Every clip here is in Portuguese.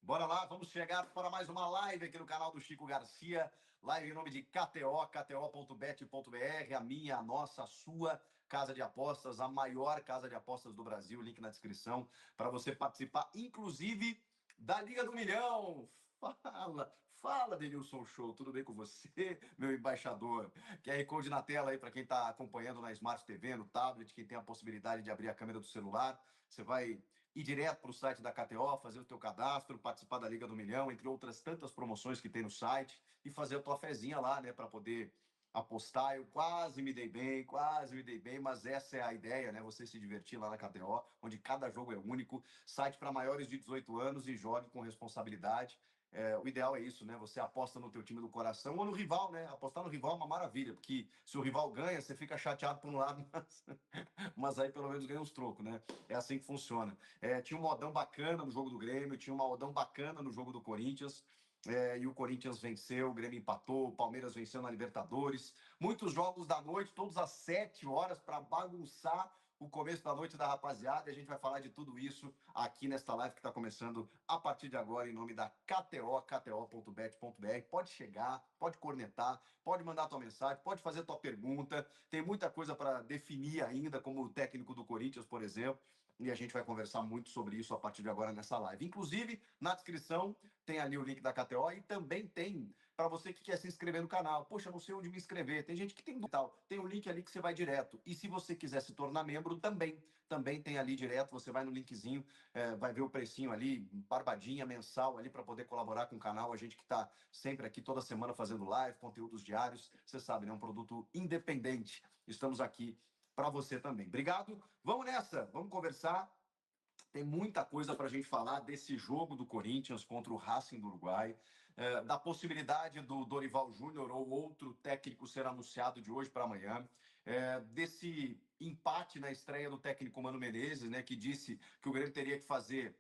Bora lá, vamos chegar para mais uma live aqui no canal do Chico Garcia. Live em nome de KTO, kto.bet.br, a minha, a nossa, a sua casa de apostas, a maior casa de apostas do Brasil. Link na descrição para você participar, inclusive, da Liga do Milhão. Fala, Denilson Show, tudo bem com você, meu embaixador? QR Code na tela aí para quem está acompanhando na Smart TV, no tablet, quem tem a possibilidade de abrir a câmera do celular. Você vai ir direto para o site da KTO, fazer o teu cadastro, participar da Liga do Milhão, entre outras tantas promoções que tem no site, e fazer a tua fezinha lá, né, para poder apostar. Eu quase me dei bem, mas essa é a ideia, né? Você se divertir lá na KTO, onde cada jogo é único, site para maiores de 18 anos e jogue com responsabilidade. O ideal é isso, né? Você aposta no teu time do coração ou no rival, né? Apostar no rival é uma maravilha, porque se o rival ganha, você fica chateado por um lado, mas aí pelo menos ganha uns trocos, né? É assim que funciona. Tinha um modão bacana no jogo do Grêmio, tinha um modão bacana no jogo do Corinthians. E o Corinthians venceu, o Grêmio empatou, o Palmeiras venceu na Libertadores. Muitos jogos da noite, todos às 7 horas, para bagunçar o começo da noite da rapaziada. E a gente vai falar de tudo isso aqui nesta live que está começando a partir de agora, em nome da KTO, kto.bet.br. Pode chegar, pode cornetar, pode mandar tua mensagem, pode fazer tua pergunta. Tem muita coisa para definir ainda, como o técnico do Corinthians, por exemplo. E a gente vai conversar muito sobre isso a partir de agora nessa live. Inclusive, na descrição tem ali o link da KTO e também tem para você que quer se inscrever no canal. Poxa, não sei onde me inscrever. Tem gente que tem tal. Tem um link ali que você vai direto. E se você quiser se tornar membro, também tem ali direto. Você vai no linkzinho, vai ver o precinho ali, barbadinha, mensal ali para poder colaborar com o canal. A gente que está sempre aqui toda semana fazendo live, conteúdos diários. Você sabe, né? Um produto independente. Estamos aqui para você também. Obrigado. Vamos nessa, vamos conversar. Tem muita coisa para a gente falar desse jogo do Corinthians contra o Racing do Uruguai, da possibilidade do Dorival Júnior ou outro técnico ser anunciado de hoje para amanhã, desse empate na estreia do técnico Mano Menezes, né, que disse que o Grêmio teria que fazer,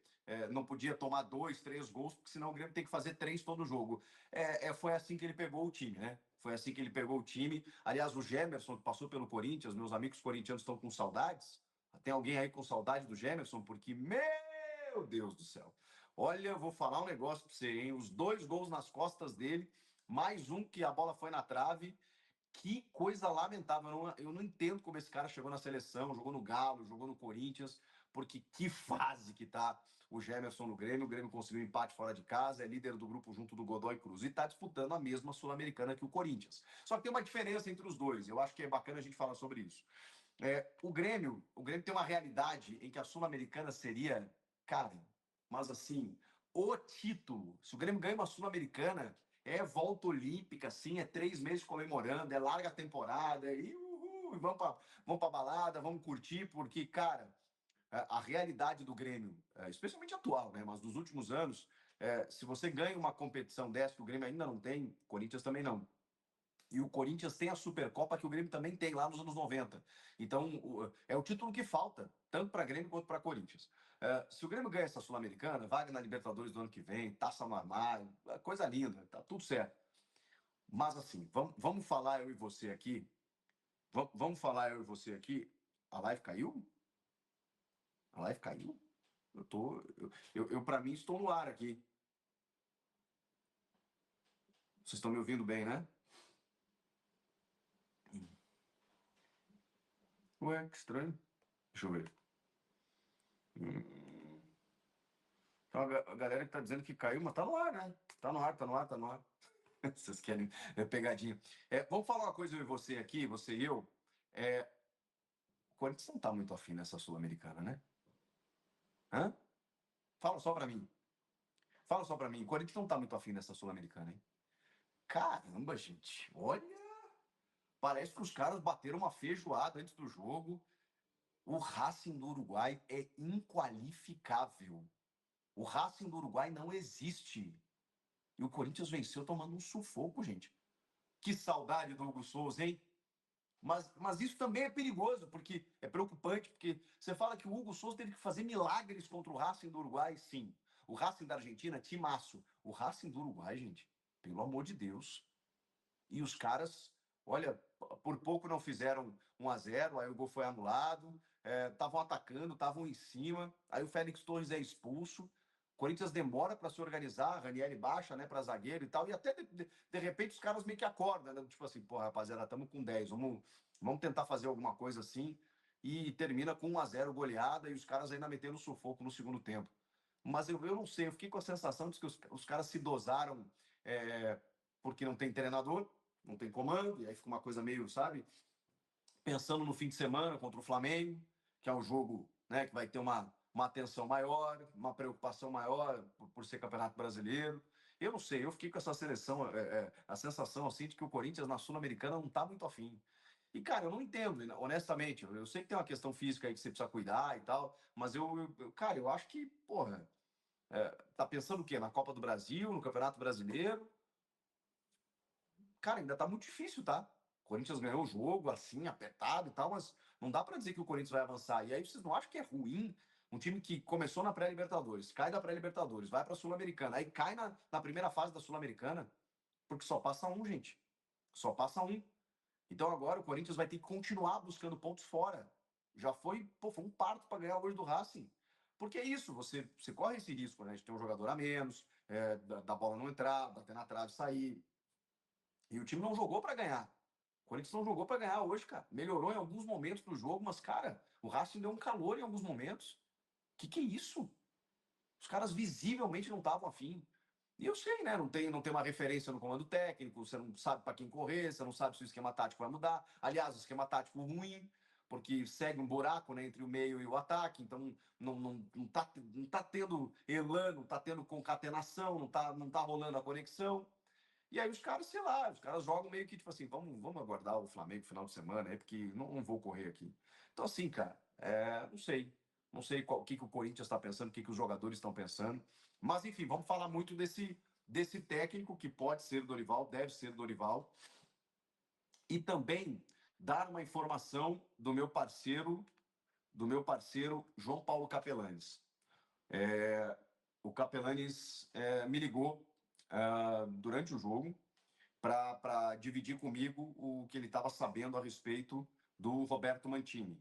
não podia tomar 2, 3 gols, porque senão o Grêmio tem que fazer 3 todo jogo. Foi assim que ele pegou o time, né? Foi assim que ele pegou o time. Aliás, o Gemerson, que passou pelo Corinthians, meus amigos corintianos estão com saudades. Tem alguém aí com saudade do Gemerson? Porque, meu Deus do céu. Olha, eu vou falar um negócio para você, hein? Os 2 gols nas costas dele, mais um que a bola foi na trave. Que coisa lamentável. Eu não entendo como esse cara chegou na seleção, jogou no Galo, jogou no Corinthians, porque que fase que tá o Gemerson no Grêmio. O Grêmio conseguiu um empate fora de casa, é líder do grupo junto do Godoy Cruz e está disputando a mesma Sul-Americana que o Corinthians. Só que tem uma diferença entre os dois. Eu acho que é bacana a gente falar sobre isso. O Grêmio tem uma realidade em que a Sul-Americana seria, cara, mas assim, o título. Se o Grêmio ganha uma Sul-Americana, é volta olímpica, assim, é 3 meses comemorando, é larga temporada, e uhul, vamos pra balada, vamos curtir, porque, cara, a realidade do Grêmio, especialmente atual, né, mas dos últimos anos, se você ganha uma competição dessa, que o Grêmio ainda não tem, o Corinthians também não. E o Corinthians tem a Supercopa que o Grêmio também tem lá nos anos 90. Então, é o título que falta, tanto para Grêmio quanto para Corinthians. Se o Grêmio ganha essa Sul-Americana, vaga na Libertadores do ano que vem, taça no armário, coisa linda, tá tudo certo. Mas assim, vamos falar eu e você aqui. Vamos falar eu e você aqui. A live caiu? A live caiu? Eu para mim, estou no ar aqui. Vocês estão me ouvindo bem, né? Ué, que estranho. Deixa eu ver. Então, a galera que tá dizendo que caiu, mas tá no ar, né? Tá no ar, tá no ar, tá no ar. Vocês querem pegadinha. Vamos falar uma coisa eu e você aqui, você e eu. O Corinthians não tá muito afim nessa Sul-Americana, né? Hã? Fala só pra mim. Fala só pra mim. O Corinthians não tá muito afim nessa Sul-Americana, hein? Caramba, gente. Olha, parece que os caras bateram uma feijoada antes do jogo. O Racing do Uruguai é inqualificável. O Racing do Uruguai não existe. E o Corinthians venceu tomando um sufoco, gente. Que saudade do Hugo Souza, hein? Mas isso também é perigoso, porque é preocupante, porque você fala que o Hugo Souza teve que fazer milagres contra o Racing do Uruguai, sim. O Racing da Argentina, timaço. O Racing do Uruguai, gente, pelo amor de Deus. E os caras, olha, por pouco não fizeram 1-0, aí o gol foi anulado, estavam atacando, estavam em cima, aí o Félix Torres é expulso. Corinthians demora para se organizar, Ranieri baixa, né, para zagueiro e tal, e até de repente os caras meio que acordam, né? Tipo assim, pô, rapaziada, estamos com 10, vamos tentar fazer alguma coisa assim, e termina com 1-0 goleada, e os caras ainda metendo sufoco no segundo tempo. Mas eu não sei, eu fiquei com a sensação de que os caras se dosaram porque não tem treinador, não tem comando, e aí fica uma coisa meio, sabe, pensando no fim de semana contra o Flamengo, que é um jogo, né, que vai ter uma atenção maior, uma preocupação maior por ser Campeonato Brasileiro. Eu não sei, eu fiquei com essa seleção, a sensação assim de que o Corinthians na Sul-Americana não está muito afim. E, cara, eu não entendo, honestamente. Eu sei que tem uma questão física aí que você precisa cuidar e tal, mas cara, eu acho que, porra, tá pensando o quê? Na Copa do Brasil, no Campeonato Brasileiro? Cara, ainda tá muito difícil, tá? O Corinthians ganhou o jogo, assim, apertado e tal, mas não dá para dizer que o Corinthians vai avançar. E aí vocês não acham que é ruim um time que começou na pré-Libertadores, cai da pré-Libertadores, vai para a Sul-Americana, aí cai na primeira fase da Sul-Americana, porque só passa um, gente. Só passa um. Então agora o Corinthians vai ter que continuar buscando pontos fora. Já foi, pô, foi um parto para ganhar hoje do Racing. Porque é isso, você corre esse risco, né? De ter um jogador a menos, da bola não entrar, bater na trave, sair. E o time não jogou para ganhar. O Corinthians não jogou para ganhar hoje, cara. Melhorou em alguns momentos do jogo, mas, cara, o Racing deu um calor em alguns momentos. Que é isso? Os caras visivelmente não estavam afim. E eu sei, né? Não tem uma referência no comando técnico, você não sabe para quem correr, você não sabe se o esquema tático vai mudar. Aliás, o esquema tático ruim, porque segue um buraco, né, entre o meio e o ataque, então não tá tendo elan, não tá tendo concatenação, não tá rolando a conexão. E aí os caras, sei lá, os caras jogam meio que tipo assim, vamos aguardar o Flamengo no final de semana aí, porque não vou correr aqui. Então, assim, cara, não sei. Não sei o que o Corinthians está pensando, o que os jogadores estão pensando. Mas, enfim, vamos falar muito desse técnico que pode ser Dorival, deve ser Dorival. E também dar uma informação do meu parceiro João Paulo Capelanes. O Capelanes me ligou durante o jogo para dividir comigo o que ele estava sabendo a respeito do Roberto Mantini.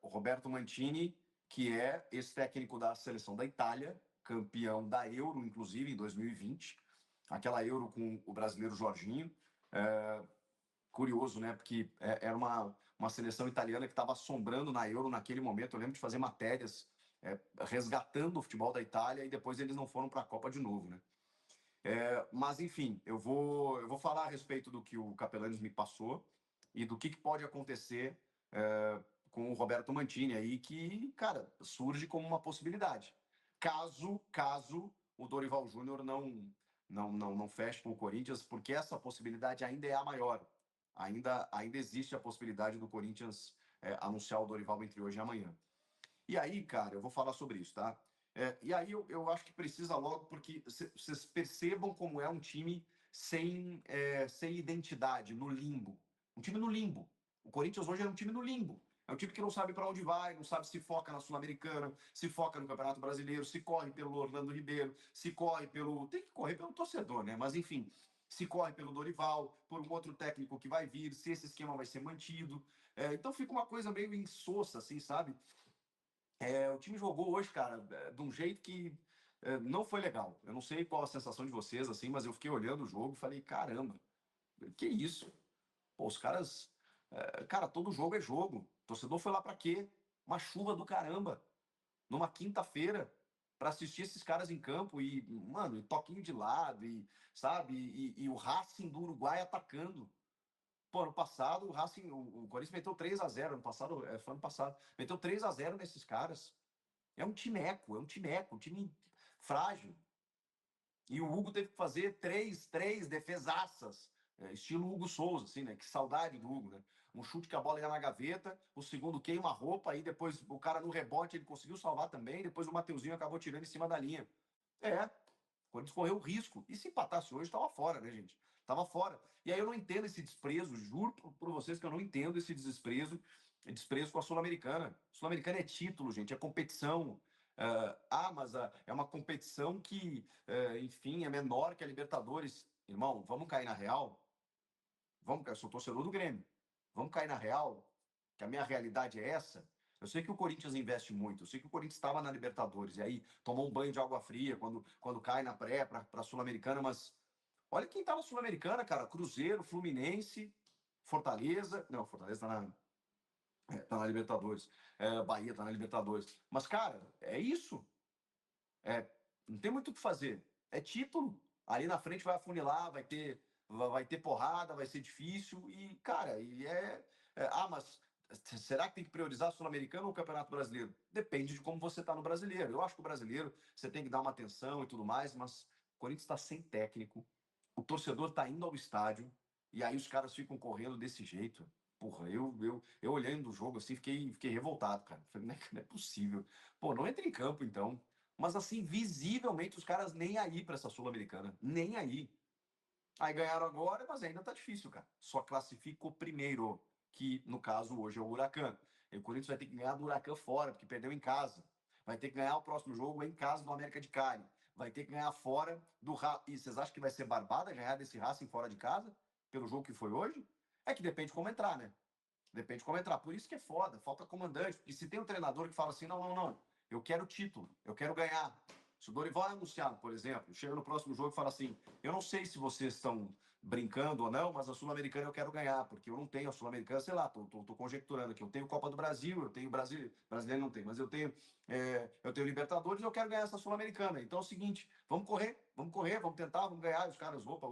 O Roberto Mantini, que é ex-técnico da seleção da Itália, campeão da Euro, inclusive, em 2020, aquela Euro com o brasileiro Jorginho. Curioso, né? Porque era uma seleção italiana que estava assombrando na Euro naquele momento. Eu lembro de fazer matérias resgatando o futebol da Itália e depois eles não foram para a Copa de novo, né? Mas, enfim, eu vou falar a respeito do que o Capelanes me passou e do que pode acontecer com o Roberto Mantini aí, que, cara, surge como uma possibilidade. Caso o Dorival Júnior não feche com o Corinthians, porque essa possibilidade ainda é a maior. Ainda existe a possibilidade do Corinthians anunciar o Dorival entre hoje e amanhã. E aí, cara, eu vou falar sobre isso, tá? E aí eu acho que precisa logo, porque vocês percebam como é um time sem identidade, no limbo. Um time no limbo. O Corinthians hoje é um time no limbo. É um time que não sabe para onde vai, não sabe se foca na Sul-Americana, se foca no Campeonato Brasileiro, se corre pelo Orlando Ribeiro, se corre pelo. Tem que correr pelo torcedor, né? Mas enfim, se corre pelo Dorival, por um outro técnico que vai vir, se esse esquema vai ser mantido. Então fica uma coisa meio insossa, assim, sabe? O time jogou hoje, cara, de um jeito que não foi legal. Eu não sei qual a sensação de vocês, assim, mas eu fiquei olhando o jogo e falei, caramba, que isso? Pô, os caras. Cara, todo jogo é jogo. O torcedor foi lá pra quê? Uma chuva do caramba, numa quinta-feira, pra assistir esses caras em campo e, mano, e toquinho de lado, e, sabe? E o Racing do Uruguai atacando. Pô, ano passado, o Racing, o Corinthians meteu 3-0. Ano passado, foi ano passado, meteu 3-0 nesses caras. É um time frágil. E o Hugo teve que fazer três defesaças, estilo Hugo Souza, assim, né? Que saudade do Hugo, né? Um chute que a bola ia na gaveta, o segundo queima a roupa, aí depois o cara no rebote ele conseguiu salvar também, depois o Mateuzinho acabou tirando em cima da linha. O Corinthians correu risco. E se empatasse hoje, estava fora, né, gente? Tava fora. E aí eu não entendo esse desprezo, juro por vocês que eu não entendo esse desprezo com a Sul-Americana. Sul-Americana é título, gente, é competição. Mas é uma competição que, enfim, é menor que a Libertadores. Irmão, vamos cair na real? Vamos, eu sou torcedor do Grêmio. Vamos cair na real? Que a minha realidade é essa? Eu sei que o Corinthians investe muito, eu sei que o Corinthians estava na Libertadores, e aí tomou um banho de água fria quando cai na pré para a Sul-Americana, mas olha quem tá na Sul-Americana, cara. Cruzeiro, Fluminense, Fortaleza. Não, Fortaleza tá na Libertadores. Bahia tá na Libertadores. Mas, cara, é isso. É, não tem muito o que fazer. É título. Ali na frente vai afunilar, vai ter porrada, vai ser difícil. E, cara, mas será que tem que priorizar a Sul-Americana ou o Campeonato Brasileiro? Depende de como você está no brasileiro. Eu acho que o brasileiro você tem que dar uma atenção e tudo mais, mas o Corinthians está sem técnico. O torcedor está indo ao estádio e aí os caras ficam correndo desse jeito. Porra, eu olhando o jogo assim, fiquei revoltado, cara. Falei, não é possível. Pô, não entra em campo então. Mas assim, visivelmente os caras nem aí para essa Sul-Americana. Nem aí. Aí ganharam agora, mas ainda tá difícil, cara. Só classifica o primeiro, que no caso hoje é o Huracan. E o Corinthians vai ter que ganhar do Huracan fora, porque perdeu em casa. Vai ter que ganhar o próximo jogo em casa do América de Cali. Vai ter que ganhar fora do Racing. E vocês acham que vai ser barbada ganhar desse Racing fora de casa? Pelo jogo que foi hoje? É que depende de como entrar, né? Depende de como entrar. Por isso que é foda, falta comandante. Porque se tem um treinador que fala assim, não, eu quero título, eu quero ganhar. Se o Dorival é anunciado, por exemplo, chega no próximo jogo e fala assim, eu não sei se vocês estão brincando ou não, mas a Sul-Americana eu quero ganhar, porque eu não tenho a Sul-Americana, sei lá, tô conjecturando aqui, eu tenho Copa do Brasil, eu tenho brasileiro não tem, mas eu tenho Libertadores e eu quero ganhar essa Sul-Americana. Então é o seguinte, vamos correr, vamos tentar, vamos ganhar. Os caras, opa.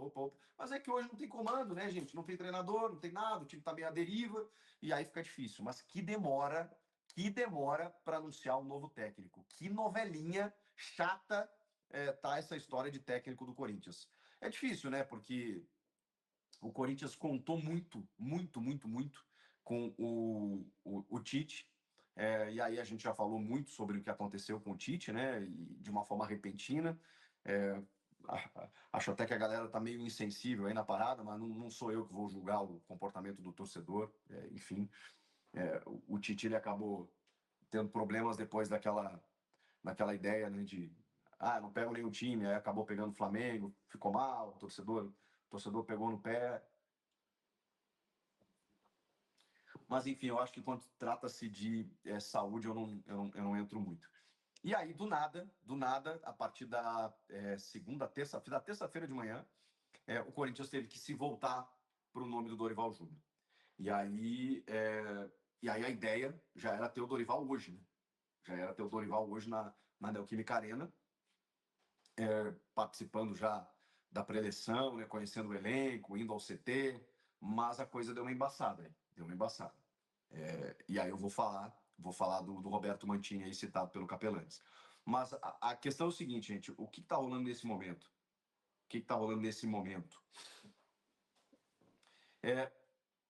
Mas é que hoje não tem comando, né, gente? Não tem treinador, não tem nada, o time tá meio à deriva, e aí fica difícil. Mas que demora para anunciar um novo técnico. Que novelinha chata tá essa história de técnico do Corinthians. É difícil, né? Porque o Corinthians contou muito com o Tite. E aí a gente já falou muito sobre o que aconteceu com o Tite, né? E de uma forma repentina. É, acho até que a galera tá meio insensível aí na parada, mas não sou eu que vou julgar o comportamento do torcedor. Enfim, o Tite ele acabou tendo problemas depois daquela ideia, né, de não pego nenhum time, aí acabou pegando o Flamengo, ficou mal, o torcedor pegou no pé. Mas enfim, eu acho que quando trata-se de saúde, eu não entro muito. E aí, do nada, a partir da terça-feira de manhã, o Corinthians teve que se voltar para o nome do Dorival Júnior. E aí a ideia já era ter o Dorival hoje, né? Já era ter o Dorival hoje na Neoquímica Arena, participando já da pré-eleição, né, conhecendo o elenco, indo ao CT, mas a coisa deu uma embaçada. E aí eu vou falar do Roberto Mantini, aí citado pelo Capelanes. Mas a questão é o seguinte, gente, o que está rolando nesse momento? O que está rolando nesse momento?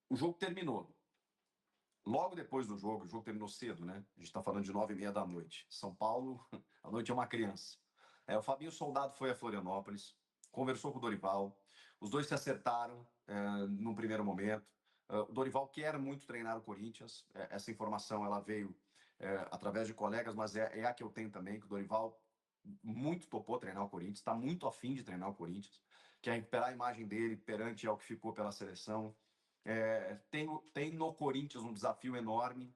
O jogo terminou. Logo depois do jogo, o jogo terminou cedo, né? A gente está falando de 9h30 da noite. São Paulo, a noite é uma criança. O Fabinho Soldado foi a Florianópolis, conversou com o Dorival. Os dois se acertaram num primeiro momento. O Dorival quer muito treinar o Corinthians. Essa informação ela veio através de colegas, mas é a que eu tenho também, que o Dorival muito topou treinar o Corinthians, está muito afim de treinar o Corinthians, quer recuperar a imagem dele perante ao que ficou pela seleção. Tem no Corinthians um desafio enorme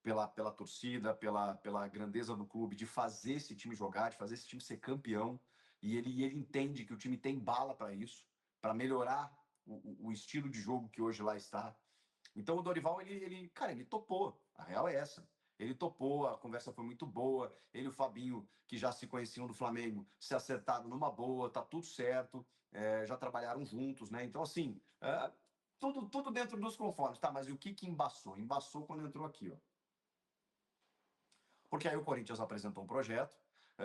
pela torcida, pela grandeza do clube, de fazer esse time jogar, de fazer esse time ser campeão. E ele entende que o time tem bala para isso, para melhorar o estilo de jogo que hoje lá está. Então o Dorival, cara, ele topou. A real é essa. Ele topou, a conversa foi muito boa. Ele e o Fabinho, que já se conheciam do Flamengo, se acertaram numa boa, tá tudo certo. Já trabalharam juntos, né? Então, assim, tudo dentro dos conformes. Tá, mas e o que embaçou? Embaçou quando entrou aqui, ó. Porque aí o Corinthians apresentou um projeto,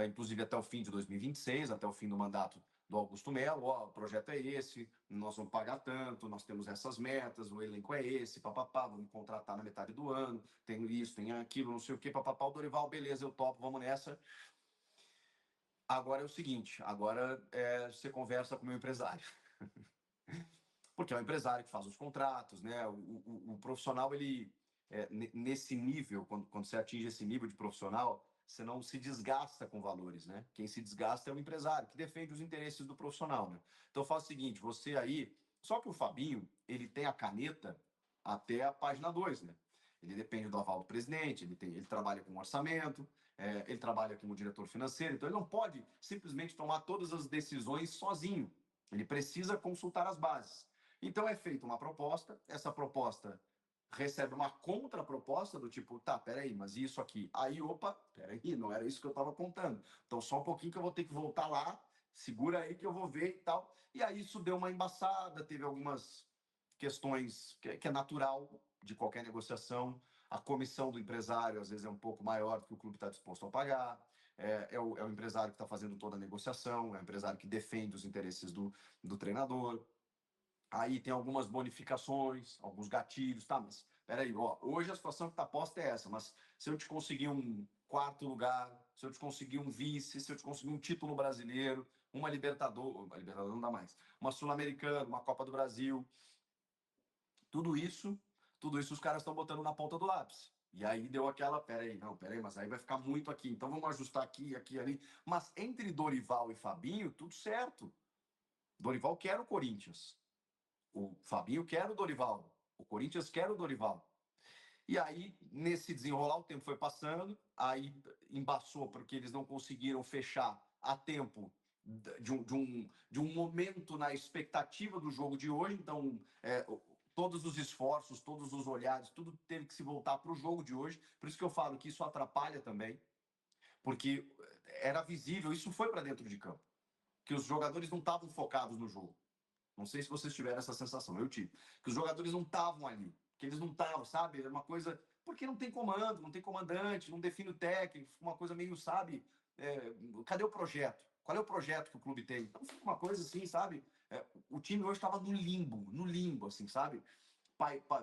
inclusive até o fim de 2026, até o fim do mandato do Augusto Melo. O projeto é esse, nós vamos pagar tanto, nós temos essas metas, o elenco é esse, papapá, vamos contratar na metade do ano, tem isso, tem aquilo, não sei o quê, papapá. O Dorival, beleza, eu topo, vamos nessa. Agora é o seguinte, agora você conversa com o meu empresário. Porque é o empresário que faz os contratos, né? O profissional, ele, nesse nível, quando você atinge esse nível de profissional, você não se desgasta com valores, né? Quem se desgasta é o empresário, que defende os interesses do profissional, né? Então faz o seguinte, você aí... Só que o Fabinho, ele tem a caneta até a página 2, né? ele depende do aval do presidente, ele trabalha com orçamento, ele trabalha como diretor financeiro, então ele não pode simplesmente tomar todas as decisões sozinho. Ele precisa consultar as bases. Então é feita uma proposta, essa proposta recebe uma contraproposta do tipo, tá, peraí, mas isso aqui? Aí, opa, peraí, não era isso que eu estava contando. Então só um pouquinho que eu vou ter que voltar lá, segura aí que eu vou ver e tal. E aí isso deu uma embaçada, teve algumas questões que é natural de qualquer negociação. A comissão do empresário, às vezes, é um pouco maior do que o clube está disposto a pagar. É o empresário que está fazendo toda a negociação, é o empresário que defende os interesses do treinador. Aí tem algumas bonificações, alguns gatilhos, tá? Mas peraí, ó, hoje a situação que está posta é essa, mas se eu te conseguir um quarto lugar, se eu te conseguir um vice, se eu te conseguir um título brasileiro, uma Libertador não dá mais, uma Sul-Americana, uma Copa do Brasil, tudo isso, tudo isso os caras estão botando na ponta do lápis. E aí deu aquela, peraí, mas aí vai ficar muito aqui, então vamos ajustar aqui, aqui, ali. Mas entre Dorival e Fabinho, tudo certo. Dorival quer o Corinthians. O Fabinho quer o Dorival. O Corinthians quer o Dorival. E aí, nesse desenrolar, o tempo foi passando, aí embaçou porque eles não conseguiram fechar a tempo de um momento na expectativa do jogo de hoje. Então, todos os esforços, todos os olhares, tudo teve que se voltar para o jogo de hoje. Por isso que eu falo que isso atrapalha também, porque era visível, isso foi para dentro de campo, que os jogadores não estavam focados no jogo. Não sei se vocês tiveram essa sensação, eu tive. Que os jogadores não estavam ali, que eles não estavam, sabe? Era uma coisa. Porque não tem comando, não tem comandante, não define o técnico, uma coisa meio, sabe? Cadê o projeto? Qual é o projeto que o clube tem? Então, fica uma coisa assim, sabe? O time hoje estava no limbo, assim, sabe?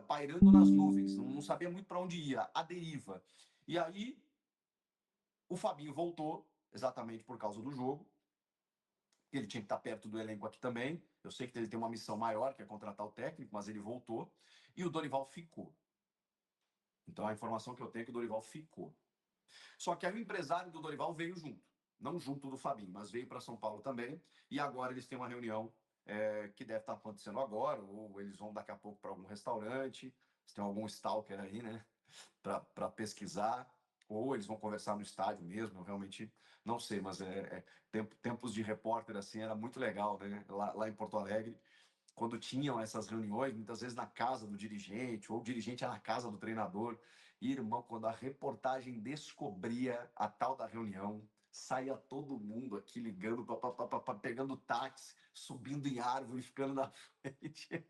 Pairando nas nuvens, não sabia muito para onde ia, a deriva. E aí, o Fabinho voltou, exatamente por causa do jogo, ele tinha que estar perto do elenco aqui também. Eu sei que ele tem uma missão maior, que é contratar o técnico, mas ele voltou. E o Dorival ficou. Então a informação que eu tenho é que o Dorival ficou. Só que aí o empresário do Dorival veio junto. Não junto do Fabinho, mas veio para São Paulo também. E agora eles têm uma reunião que deve estar acontecendo agora, ou eles vão daqui a pouco para algum restaurante. Se tem algum stalker aí, né? Para pesquisar, ou eles vão conversar no estádio mesmo, eu realmente não sei, mas tempos de repórter assim era muito legal, né? Lá em Porto Alegre, quando tinham essas reuniões, muitas vezes na casa do dirigente, ou o dirigente era na casa do treinador, e, irmão, quando a reportagem descobria a tal da reunião, saía todo mundo aqui ligando, pegando táxi, subindo em árvore, ficando na frente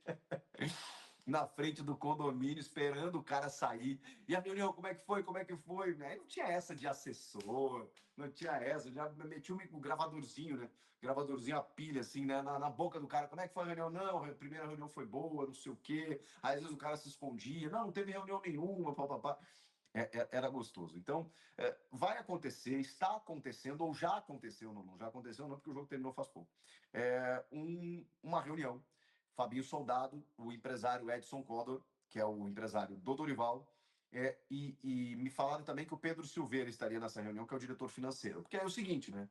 na frente do condomínio, esperando o cara sair. E a reunião, como é que foi? Como é que foi? Aí não tinha essa de assessor, não tinha essa. Já meti um gravadorzinho, né? Gravadorzinho, a pilha, assim, né? Na boca do cara. Como é que foi a reunião? Não, a primeira reunião foi boa, não sei o quê. Aí, às vezes o cara se escondia. Não, não teve reunião nenhuma, papapá. Era gostoso. Então, vai acontecer, está acontecendo, ou já aconteceu, não já aconteceu, não, porque o jogo terminou faz pouco. Uma reunião. Fabinho Soldado, o empresário Edson Codor, que é o empresário do Dorival, e me falaram também que o Pedro Silveira estaria nessa reunião, que é o diretor financeiro. Porque é o seguinte, né?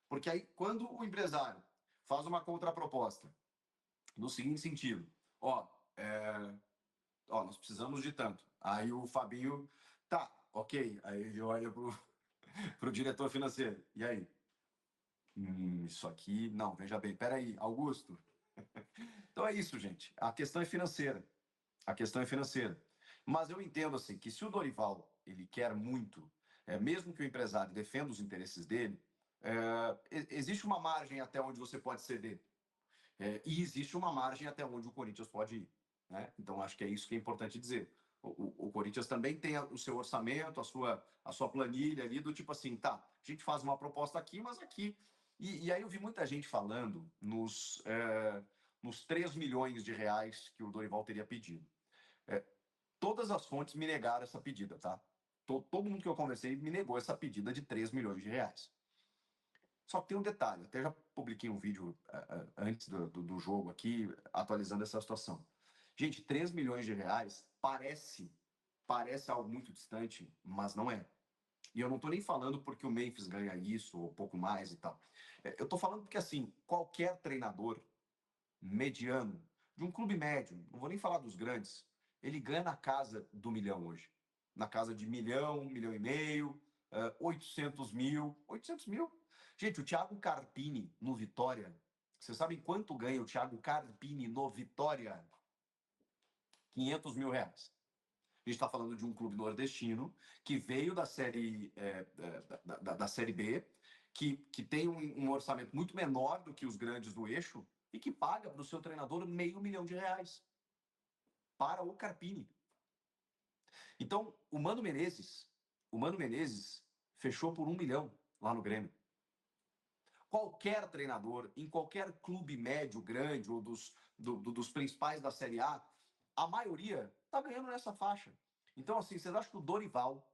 Porque aí, quando o empresário faz uma contraproposta, no seguinte sentido, nós precisamos de tanto. Aí o Fabinho, tá, ok. Aí ele olha pro diretor financeiro. E aí? Isso aqui, não, veja bem, peraí, Augusto. Então é isso, gente. A questão é financeira. A questão é financeira. Mas eu entendo assim que se o Dorival ele quer muito, mesmo que o empresário defenda os interesses dele, existe uma margem até onde você pode ceder. E existe uma margem até onde o Corinthians pode ir. Né? Então, acho que é isso que é importante dizer. O Corinthians também tem o seu orçamento, a sua planilha ali, do tipo assim, tá, a gente faz uma proposta aqui, mas aqui. E aí eu vi muita gente falando nos 3 milhões de reais que o Dorival teria pedido. Todas as fontes me negaram essa pedida, tá? Todo mundo que eu conversei me negou essa pedida de 3 milhões de reais. Só que tem um detalhe, até já publiquei um vídeo antes do jogo aqui, atualizando essa situação. Gente, 3 milhões de reais parece algo muito distante, mas não é. E eu não estou nem falando porque o Memphis ganha isso, ou pouco mais e tal. Eu estou falando porque, assim, qualquer treinador mediano, de um clube médio, não vou nem falar dos grandes, ele ganha na casa do milhão hoje. na casa de 1 milhão, 1,5 milhão, 800 mil. 800 mil? Gente, o Thiago Carpini no Vitória, vocês sabem quanto ganha o Thiago Carpini no Vitória? 500 mil reais. A gente está falando de um clube nordestino que veio da série, da série B, que tem um orçamento muito menor do que os grandes do eixo e que paga para o seu treinador R$ 500 mil para o Carpini. Então, o Mano Menezes fechou por 1 milhão lá no Grêmio. Qualquer treinador, em qualquer clube médio, grande, ou dos principais da Série A maioria está ganhando nessa faixa. Então, assim, vocês acham que o Dorival,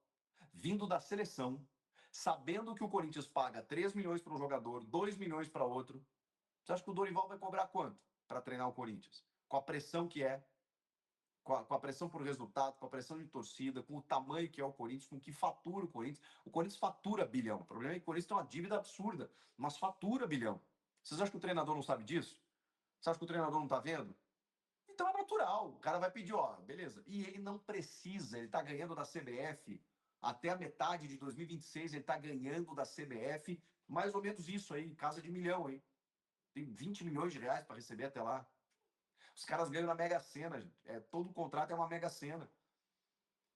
vindo da seleção, sabendo que o Corinthians paga 3 milhões para um jogador, 2 milhões para outro, você acha que o Dorival vai cobrar quanto para treinar o Corinthians? Com a pressão que é, com a pressão por resultado, com a pressão de torcida, com o tamanho que é o Corinthians, com o que fatura o Corinthians. O Corinthians fatura bilhão. O problema é que o Corinthians tem uma dívida absurda, mas fatura bilhão. Vocês acham que o treinador não sabe disso? Você acha que o treinador não está vendo? Então é natural. O cara vai pedir, ó, beleza. E ele não precisa, ele está ganhando da CBF. Até a metade de 2026 ele está ganhando da CBF mais ou menos isso aí, casa de milhão aí. Tem 20 milhões de reais para receber até lá. Os caras ganham na Mega Sena, gente. Todo contrato é uma Mega Sena.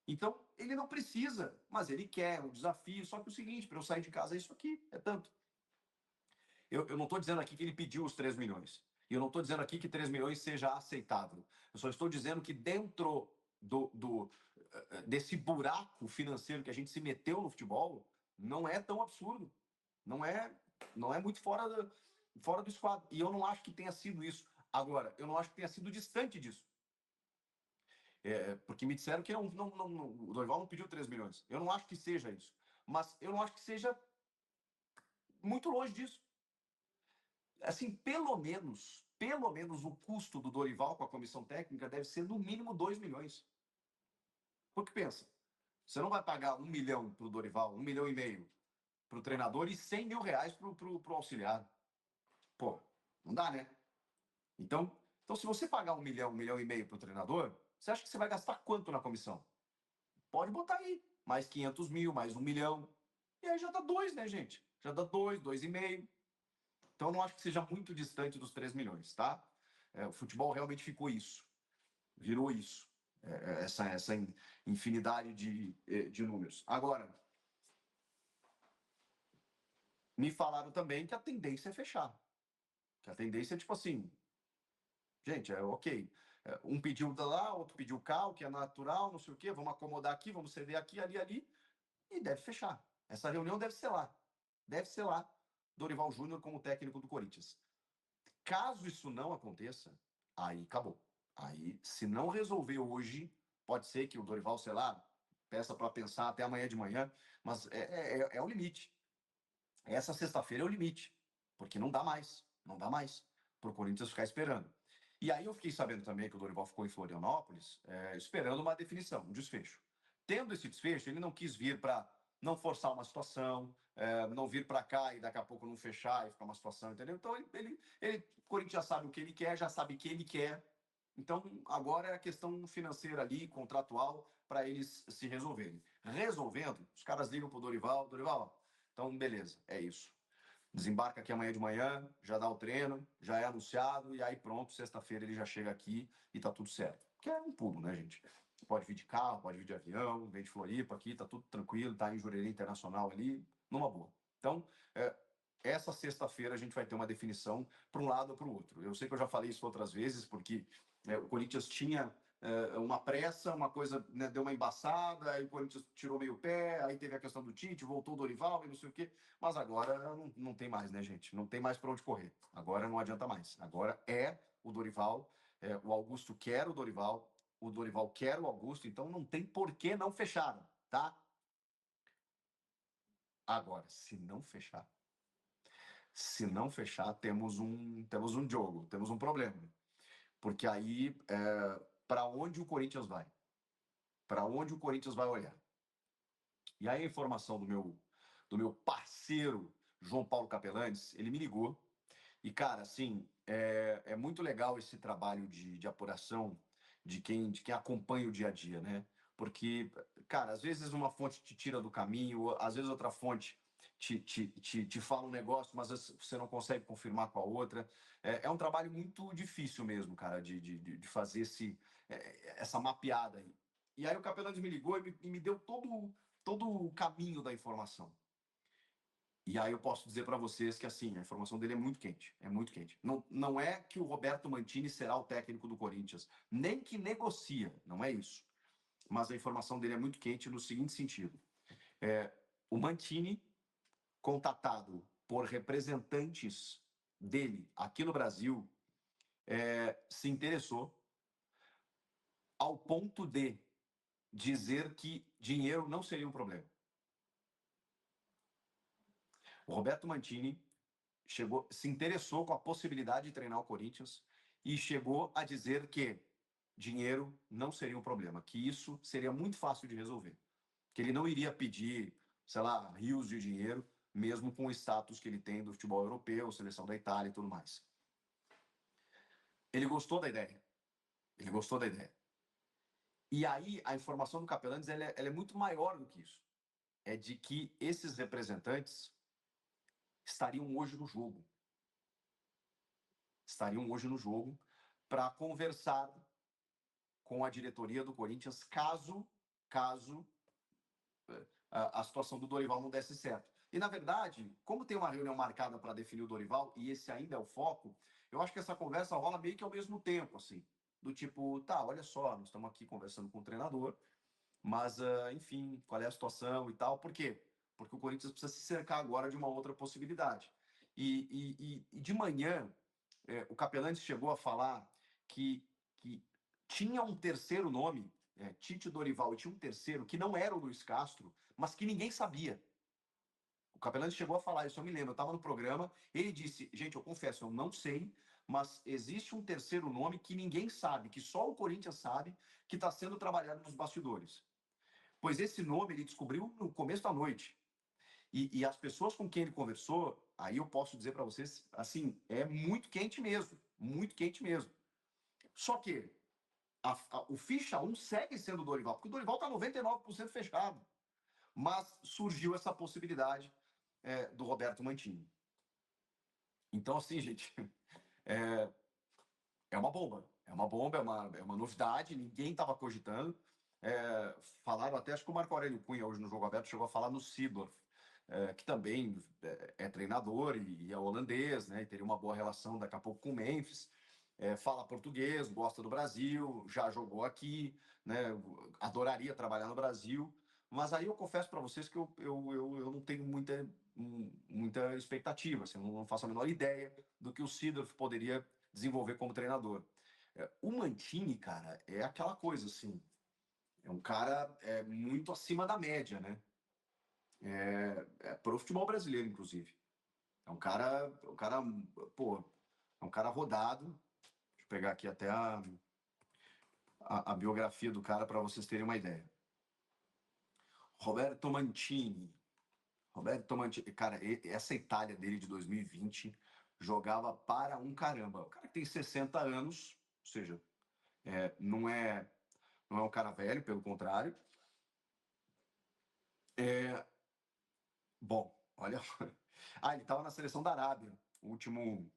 Então, ele não precisa, mas ele quer um desafio. Só que o seguinte, para eu sair de casa é isso aqui, é tanto. Eu não estou dizendo aqui que ele pediu os 3 milhões. E eu não estou dizendo aqui que 3 milhões seja aceitável. Eu só estou dizendo que dentro desse buraco financeiro que a gente se meteu no futebol, não é tão absurdo. Não é muito fora do esquadro. E eu não acho que tenha sido isso. Agora, eu não acho que tenha sido distante disso. Porque me disseram que o Dorival não pediu 3 milhões. Eu não acho que seja isso. Mas eu não acho que seja muito longe disso. Assim, pelo menos o custo do Dorival com a comissão técnica deve ser no mínimo 2 milhões. Porque pensa, você não vai pagar 1 milhão para o Dorival, 1,5 milhão para o treinador e 100 mil reais para o auxiliar. Pô, não dá, né? Então, se você pagar 1 milhão, 1,5 milhão para o treinador, você acha que você vai gastar quanto na comissão? Pode botar aí, mais 500 mil, mais 1 milhão. E aí já dá 2, né, gente? Já dá 2, 2,5. Então, não acho que seja muito distante dos 3 milhões, tá? O futebol realmente ficou isso. Virou isso. Essa infinidade de números. Agora, me falaram também que a tendência é fechar. Que a tendência é tipo assim, gente, ok. Um pediu lá, outro pediu cá, o que é natural, não sei o quê, vamos acomodar aqui, vamos ceder aqui, ali, e deve fechar. Essa reunião deve ser lá. Deve ser lá. Dorival Júnior como técnico do Corinthians. Caso isso não aconteça, aí acabou. Aí, se não resolver hoje, pode ser que o Dorival, sei lá, peça para pensar até amanhã de manhã, mas é o limite. Essa sexta-feira é o limite, porque não dá mais. Não dá mais para o Corinthians ficar esperando. E aí eu fiquei sabendo também que o Dorival ficou em Florianópolis esperando uma definição, um desfecho. Tendo esse desfecho, ele não quis vir para não forçar uma situação, não vir para cá e daqui a pouco não fechar e ficar uma situação, entendeu? Então, o Corinthians já sabe o que ele quer, já sabe o que ele quer. Então, agora é a questão financeira ali, contratual, para eles se resolverem. Resolvendo, os caras ligam para o Dorival, então, beleza, é isso. Desembarca aqui amanhã de manhã, já dá o treino, já é anunciado, e aí pronto, sexta-feira ele já chega aqui e tá tudo certo. Que é um pulo, né, gente? Pode vir de carro, pode vir de avião, vem de Floripa aqui, tá tudo tranquilo, tá em Jurerê Internacional ali, numa boa. Então, essa sexta-feira a gente vai ter uma definição para um lado ou para o outro. Eu sei que eu já falei isso outras vezes, porque o Corinthians tinha uma pressa, uma coisa, né, deu uma embaçada, aí o Corinthians tirou meio o pé, aí teve a questão do Tite, voltou o Dorival e não sei o quê, mas agora não tem mais, né, gente? Não tem mais para onde correr. Agora não adianta mais. Agora é o Dorival, o Augusto quer o Dorival quer o Augusto, então não tem por que não fechar, tá? Agora, se não fechar, temos um jogo, temos um problema. Porque aí, para onde o Corinthians vai? Para onde o Corinthians vai olhar? E aí a informação do meu parceiro João Paulo Capelanes, ele me ligou. E, cara, assim, é muito legal esse trabalho de apuração de quem acompanha o dia a dia, né? porque, cara, às vezes uma fonte te tira do caminho, às vezes outra fonte te fala um negócio, mas você não consegue confirmar com a outra. É um trabalho muito difícil mesmo, cara, de fazer essa mapeada aí. E aí o Capelães me ligou e me deu todo o caminho da informação. E aí eu posso dizer para vocês que assim, a informação dele é muito quente, é muito quente. Não é que o Roberto Mantini será o técnico do Corinthians, nem que negocia, não é isso. Mas a informação dele é muito quente no seguinte sentido: o Mantini, contatado por representantes dele aqui no Brasil, se interessou ao ponto de dizer que dinheiro não seria um problema. O Roberto Mantini se interessou com a possibilidade de treinar o Corinthians e chegou a dizer que dinheiro não seria um problema, que isso seria muito fácil de resolver, que ele não iria pedir, sei lá, rios de dinheiro, mesmo com o status que ele tem do futebol europeu, seleção da Itália e tudo mais. Ele gostou da ideia. Ele gostou da ideia. E aí, a informação do Capelanes ela é muito maior do que isso. É de que esses representantes estariam hoje no jogo. Estariam hoje no jogo para conversar com a diretoria do Corinthians caso a situação do Dorival não desse certo. E, na verdade, como tem uma reunião marcada para definir o Dorival, e esse ainda é o foco, eu acho que essa conversa rola meio que ao mesmo tempo, assim. Do tipo, tá, olha só, nós estamos aqui conversando com o treinador, mas, enfim, qual é a situação e tal. Por quê? Porque o Corinthians precisa se cercar agora de uma outra possibilidade. E de manhã, o Capelães chegou a falar que tinha um terceiro nome, Tite Dorival, e tinha um terceiro que não era o Luiz Castro, mas que ninguém sabia. O Capelães chegou a falar isso, eu me lembro, eu estava no programa, ele disse, gente, eu confesso, eu não sei, mas existe um terceiro nome que ninguém sabe, que só o Corinthians sabe, que está sendo trabalhado nos bastidores. Pois esse nome ele descobriu no começo da noite. E as pessoas com quem ele conversou, aí eu posso dizer para vocês, assim, é muito quente mesmo. Muito quente mesmo. Só que o ficha 1 segue sendo o Dorival, porque o Dorival está 99% fechado. Mas surgiu essa possibilidade do Roberto Mantini. Então, assim, gente, é, é uma bomba. É uma bomba, é uma novidade, ninguém estava cogitando. Falaram até, acho que o Marco Aurélio Cunha, hoje no Jogo Aberto, chegou a falar no Seedorf, que também é treinador e é holandês, né? E teria uma boa relação daqui a pouco com o Memphis. Fala português, gosta do Brasil, já jogou aqui, né? Adoraria trabalhar no Brasil. Mas aí eu confesso para vocês que eu não tenho muita expectativa, assim, eu não faço a menor ideia do que o Seedorf poderia desenvolver como treinador. O Mantini, cara, é aquela coisa assim, é um cara muito acima da média, né? Pro futebol brasileiro, inclusive. Pô, é um cara rodado. Deixa eu pegar aqui até a biografia do cara para vocês terem uma ideia. Roberto Mantini. Roberto Mantini, cara, essa Itália dele de 2020 jogava para um caramba. O cara que tem 60 anos, ou seja, não é um cara velho, pelo contrário. Bom, olha. Ele estava na seleção da Arábia, o último.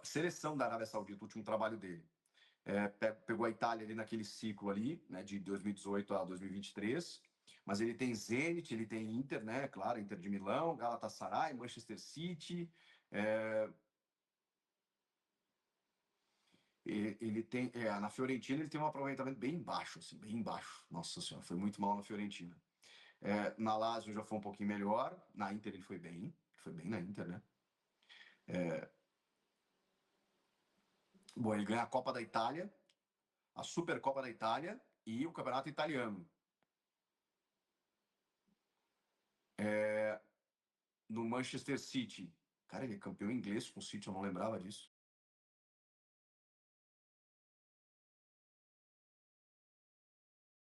Seleção da Arábia Saudita, o último trabalho dele. Pegou a Itália ali naquele ciclo ali, né, de 2018 a 2023. Mas ele tem Zenit, ele tem Inter, né? Claro, Inter de Milão, Galatasaray, Manchester City. Ele tem. Na Fiorentina ele tem um aproveitamento bem baixo, assim, bem baixo. Nossa Senhora, foi muito mal na Fiorentina. Na Lazio já foi um pouquinho melhor. Na Inter ele foi bem na Inter, né? Bom, ele ganha a Copa da Itália, a Supercopa da Itália e o Campeonato Italiano. No Manchester City. Cara, ele é campeão inglês com o City, eu não lembrava disso.